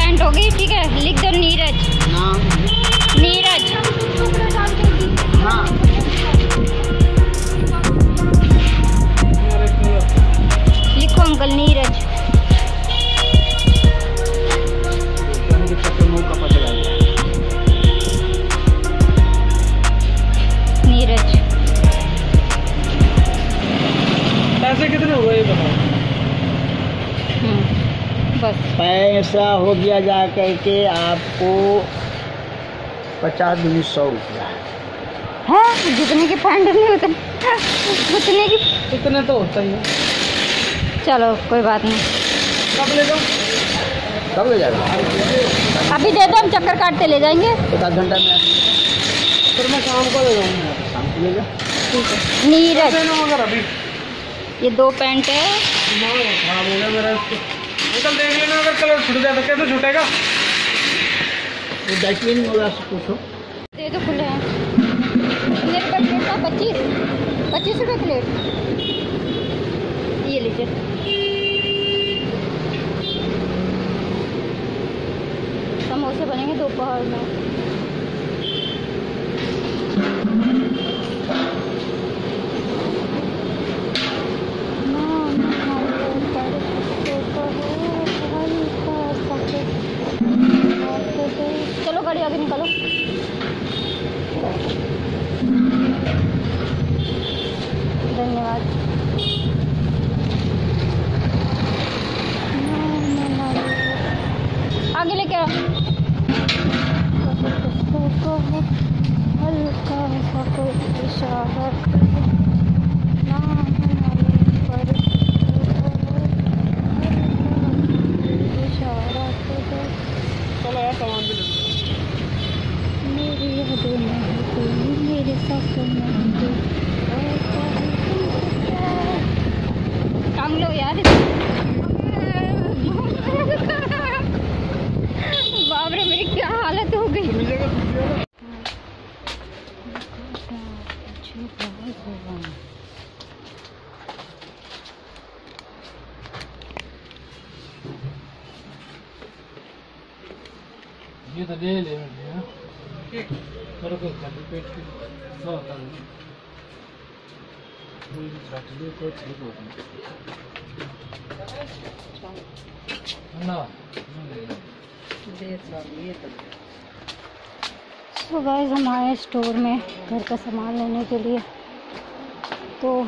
Pant हो गई, ठीक है। लिख दो नीरज। नीरज। हाँ लिखो अंकल नीरज। नीरज। पैसे कितने हुए ये बताओ। बस पैसा हो गया जा करके आपको 50-100 रुपया है। जितने की पैंट नहीं उतने की। इतने तो होता ही है। चलो कोई बात नहीं। कब ले जाओ? कब ले जाएगा? अभी दे दो, हम चक्कर काटते ले जाएंगे। 1 घंटा में फिर मैं शाम को ले जाऊँगा। शाम को ले जाओ। ठीक है नीरज। अभी ये 2 पैंट है। खराब हो गया मेरा। अंकल देख लेना, अगर कलर छूट जाए तो कैसे छूटेगा? वो डस्टबिन वाला से पूछो। दे दो, खुले हैं। मेरे पास प्लेट था 25 रुपये प्लेट। ये लीजिए। समोसे बनेंगे दोपहर में। चलो गाड़ी आगे निकालो। धन्यवाद। आगे लेके आओ। हल्का सा कोई इशारा चलो यार सामान भी ले लो। मेरी यादों में कोई मेरे साथ नहीं। टांग लो यार। बाप रे, मेरी क्या हालत हो गई। ये तो ले ले कोई खाली पेट की तो ठीक हो ना। तो गाइस हम आए स्टोर में घर का सामान लेने के लिए। तो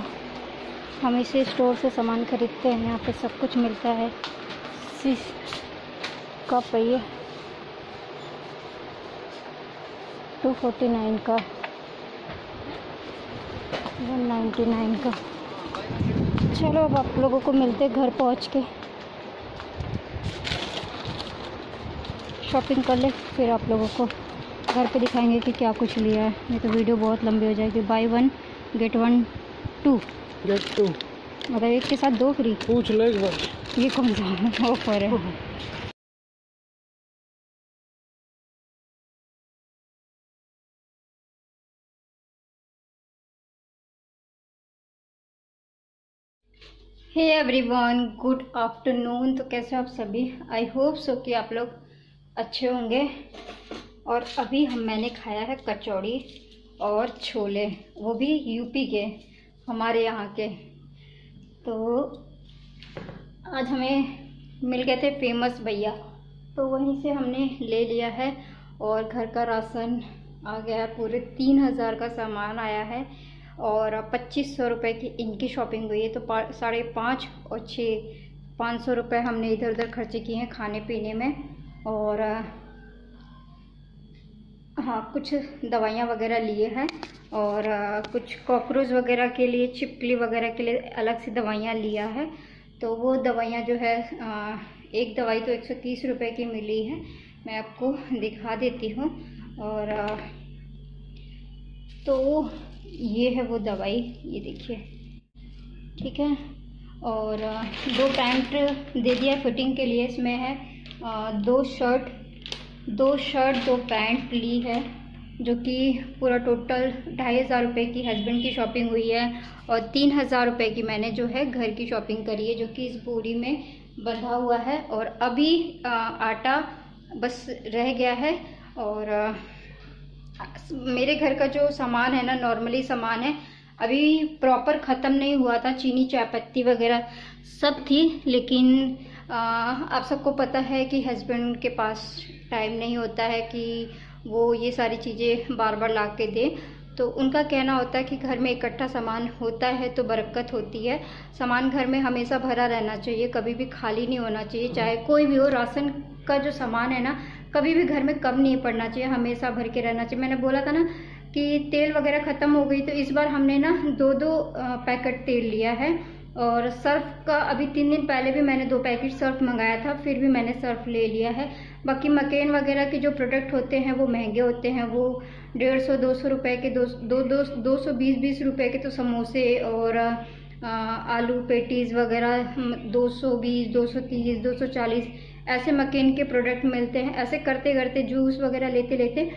हम इसी स्टोर से सामान खरीदते हैं। यहाँ पे सब कुछ मिलता है। कप है ये 249 का, 199 का। चलो अब आप लोगों को मिलते घर पहुँच के। शॉपिंग कर ले, फिर आप लोगों को घर पे दिखाएंगे कि क्या कुछ लिया है। नहीं तो वीडियो बहुत लंबी हो जाएगी। बाय 1 गेट 1 2 मतलब एक के साथ 2 फ्री। पूछ लो एक बार, ये कौन सा ऑफर है? Hey everyone, good afternoon. तो कैसे हो आप सभी? आई होप सो कि आप लोग अच्छे होंगे। और अभी मैंने खाया है कचौड़ी और छोले, वो भी यूपी के, हमारे यहाँ के। तो आज हमें मिल गए थे फेमस भैया, तो वहीं से हमने ले लिया है। और घर का राशन आ गया है, पूरे 3000 का सामान आया है। और 2500 रुपये की इनकी शॉपिंग हुई है। तो 5.5 और 6 500 रुपये हमने इधर उधर खर्चे किए हैं खाने पीने में। और हाँ, कुछ दवाइयाँ वगैरह लिए हैं। और कुछ कॉकरोच वगैरह के लिए, छिपकली वगैरह के लिए अलग से दवाइयाँ लिया है। तो वो दवाइयाँ जो है, एक दवाई तो 130 रुपये की मिली है। मैं आपको दिखा देती हूँ। और तो ये है वो दवाई, ये देखिए, ठीक है। और 2 पैंट दे दिया फिटिंग के लिए। इसमें है 2 शर्ट 2 पैंट ली है, जो कि पूरा टोटल 2500 रुपये की हस्बैंड की शॉपिंग हुई है। और 3000 रुपये की मैंने जो है घर की शॉपिंग करी है, जो कि इस बोरी में बंधा हुआ है। और अभी आटा बस रह गया है। और मेरे घर का जो सामान है ना, नॉर्मली सामान है, अभी प्रॉपर ख़त्म नहीं हुआ था। चीनी चाय पत्ती वगैरह सब थी, लेकिन आप सबको पता है कि हस्बैंड के पास टाइम नहीं होता है कि वो ये सारी चीज़ें बार बार ला के दे। तो उनका कहना होता है कि घर में इकट्ठा सामान होता है तो बरकत होती है। सामान घर में हमेशा भरा रहना चाहिए, कभी भी खाली नहीं होना चाहिए। चाहे कोई भी हो, राशन का जो सामान है ना, कभी भी घर में कम नहीं पड़ना चाहिए, हमेशा भर के रहना चाहिए। मैंने बोला था ना कि तेल वगैरह ख़त्म हो गई, तो इस बार हमने ना 2-2 पैकेट तेल लिया है। और सर्फ का अभी 3 दिन पहले भी मैंने 2 पैकेट सर्फ मंगाया था, फिर भी मैंने सर्फ ले लिया है। बाकी मकेन वगैरह के जो प्रोडक्ट होते हैं वो महंगे होते हैं, वो 150-200 रुपये के, 220-20 रुपये के तो समोसे और आलू पेटीज़ वगैरह 220, 230, 240 ऐसे मकेन के प्रोडक्ट मिलते हैं। ऐसे करते करते जूस वगैरह लेते लेते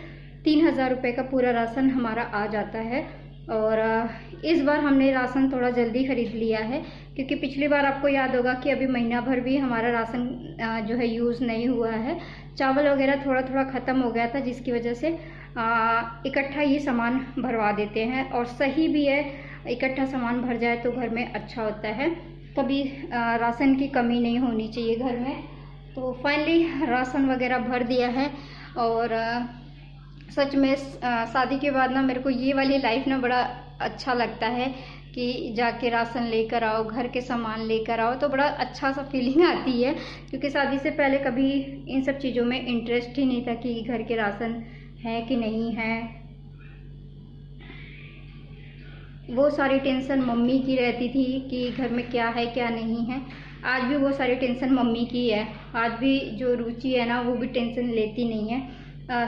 3000 रुपये का पूरा राशन हमारा आ जाता है। और इस बार हमने राशन थोड़ा जल्दी खरीद लिया है, क्योंकि पिछली बार आपको याद होगा कि अभी महीना भर भी हमारा राशन जो है यूज़ नहीं हुआ है। चावल वगैरह थोड़ा थोड़ा ख़त्म हो गया था, जिसकी वजह से इकट्ठा ये सामान भरवा देते हैं। और सही भी है, इकट्ठा सामान भर जाए तो घर में अच्छा होता है, कभी राशन की कमी नहीं होनी चाहिए घर में। तो फाइनली राशन वगैरह भर दिया है। और सच में शादी के बाद ना मेरे को ये वाली लाइफ ना बड़ा अच्छा लगता है कि जाके राशन लेकर आओ, घर के सामान लेकर आओ, तो बड़ा अच्छा सा फीलिंग आती है। क्योंकि शादी से पहले कभी इन सब चीज़ों में इंटरेस्ट ही नहीं था कि घर के राशन है कि नहीं है। वो सारी टेंशन मम्मी की रहती थी कि घर में क्या है क्या नहीं है। आज भी वो सारी टेंशन मम्मी की है। आज भी जो रुचि है ना, वो भी टेंशन लेती नहीं है,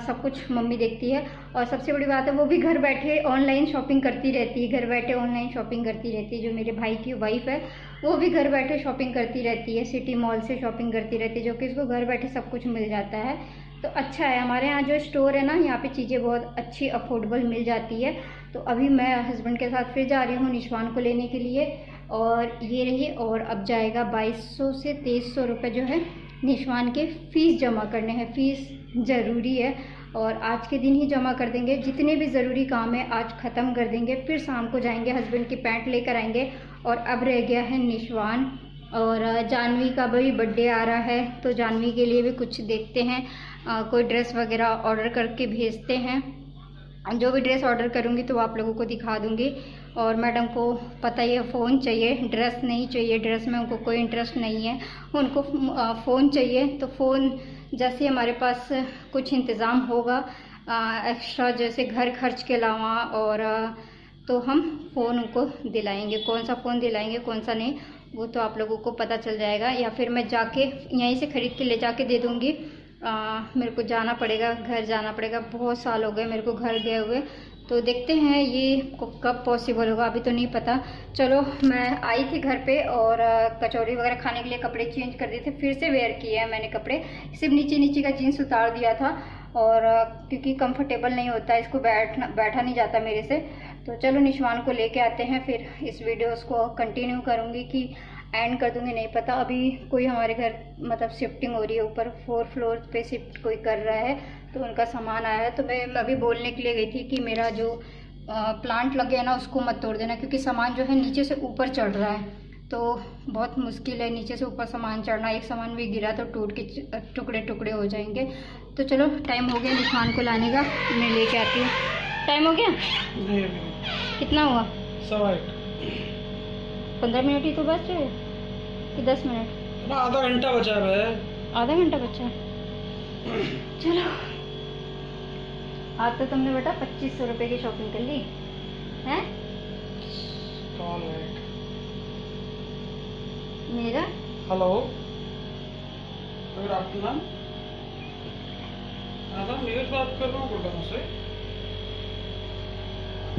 सब कुछ मम्मी देखती है। और सबसे बड़ी बात है, वो भी घर बैठे ऑनलाइन शॉपिंग करती रहती है, घर बैठे ऑनलाइन शॉपिंग करती रहती है। जो मेरे भाई की वाइफ है, वो भी घर बैठे शॉपिंग करती रहती है, सिटी मॉल से शॉपिंग करती रहती है, जो कि इसको घर बैठे सब कुछ मिल जाता है। तो अच्छा है, हमारे यहाँ जो स्टोर है ना, यहाँ पे चीज़ें बहुत अच्छी अफोर्डेबल मिल जाती है। तो अभी मैं हस्बैंड के साथ फिर जा रही हूँ निशवान को लेने के लिए, और ये रही। और अब जाएगा 2200 से 2300 रुपये जो है निशवान के फ़ीस जमा करने हैं। फ़ीस ज़रूरी है और आज के दिन ही जमा कर देंगे। जितने भी ज़रूरी काम है आज ख़त्म कर देंगे, फिर शाम को जाएंगे, हस्बैंड की पैंट लेकर आएंगे। और अब रह गया है निशवान। और जानवी का भी बर्थडे आ रहा है, तो जानवी के लिए भी कुछ देखते हैं, कोई ड्रेस वगैरह ऑर्डर करके भेजते हैं। जो भी ड्रेस ऑर्डर करूँगी तो आप लोगों को दिखा दूँगी। और मैडम को पता ही है, फ़ोन चाहिए, ड्रेस नहीं चाहिए। ड्रेस में उनको कोई इंटरेस्ट नहीं है, उनको फ़ोन चाहिए। तो फ़ोन जैसे हमारे पास कुछ इंतज़ाम होगा एक्स्ट्रा, जैसे घर खर्च के अलावा, और तो हम फ़ोन उनको दिलाएंगे। कौन सा फ़ोन दिलाएंगे कौन सा नहीं, वो तो आप लोगों को पता चल जाएगा, या फिर मैं जाके यहीं से ख़रीद के ले जाके दे दूँगी। मेरे को जाना पड़ेगा, घर जाना पड़ेगा। बहुत साल हो गए मेरे को घर गए हुए, तो देखते हैं ये कब पॉसिबल होगा, अभी तो नहीं पता। चलो, मैं आई थी घर पे और कचौड़ी वगैरह खाने के लिए कपड़े चेंज कर दिए थे, फिर से वेयर किए हैं मैंने कपड़े। सिर्फ नीचे नीचे का जीन्स उतार दिया था, और क्योंकि कंफर्टेबल नहीं होता, इसको बैठा नहीं जाता मेरे से। तो चलो निशवान को लेके आते हैं, फिर इस वीडियोस को कंटिन्यू करूँगी कि एंड कर दूँगी, नहीं पता। अभी कोई हमारे घर मतलब शिफ्टिंग हो रही है, ऊपर 4 फ्लोर पे शिफ्ट कोई कर रहा है, तो उनका सामान आया है। तो मैं अभी बोलने के लिए गई थी कि मेरा जो प्लांट लगे है ना, उसको मत तोड़ देना, क्योंकि सामान जो है नीचे से ऊपर चढ़ रहा है, तो बहुत मुश्किल है नीचे से ऊपर सामान चढ़ना। एक सामान भी गिरा तो टूट के टुकड़े टुकड़े हो जाएंगे। तो चलो, टाइम हो गया निशवान को लाने का, मैं लेके आती हूँ। टाइम हो गया? कितना हुआ? 15 मिनट ही तो बच रहे कि 10 मिनट? आधा घंटा बचा है। आधा घंटा बचा? चलो, आज तो तुमने बेटा 2500 रुपये की शॉपिंग कर ली है? मेरा हेलो, गुड आफ्टरनून। नीरज बात कर रहा हूँ गुड़गांव से।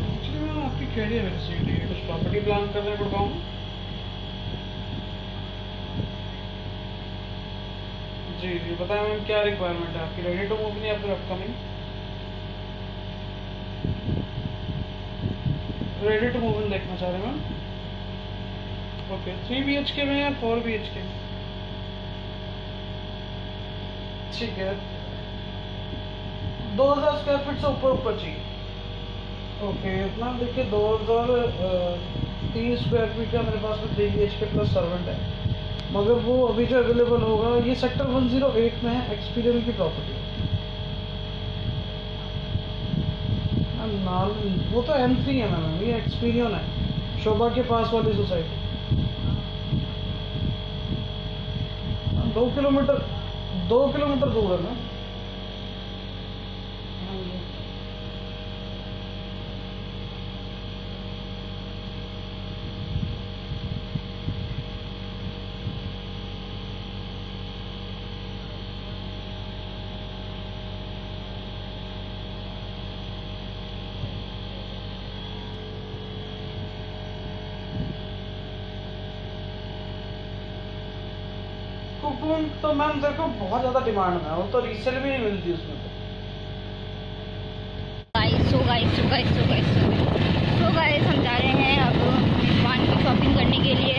एक्चुअली मैं आपकी कह रही है मेरे से कुछ प्रॉपर्टी प्लान कर रहे हैं गुड़गांव में। जी जी, बताएं मैम क्या रिक्वायरमेंट है आपकी? रेडी टू मूव नहीं या फिर अपकमिंग? रेडी टू मूव देखना चाह रहे हैं मैम। ओके, 3 BHK में या 4 BHK? ठीक है, 2000 स्क्वायर फीट से ऊपर चाहिए। ओके, इतना देखिए 2030 स्क्वायर फीट का मेरे पास में 3 BHK प्लस सर्वेंट है, मगर वो अभी जो अवेलेबल होगा ये सेक्टर 108 में है, एक्सपीरियन की प्रॉपर्टी। नाम वो तो M3 है मैम, ये एक्सपीरियन है, शोभा के पास वाली सोसाइटी। 2 किलोमीटर दूर है ना। कुकून तो मैम देखो बहुत ज्यादा डिमांड में है, वो तो रीसेल भी नहीं मिलती उसमें। तो गाइस हम जा रहे हैं अब मेजबान की शॉपिंग करने के लिए।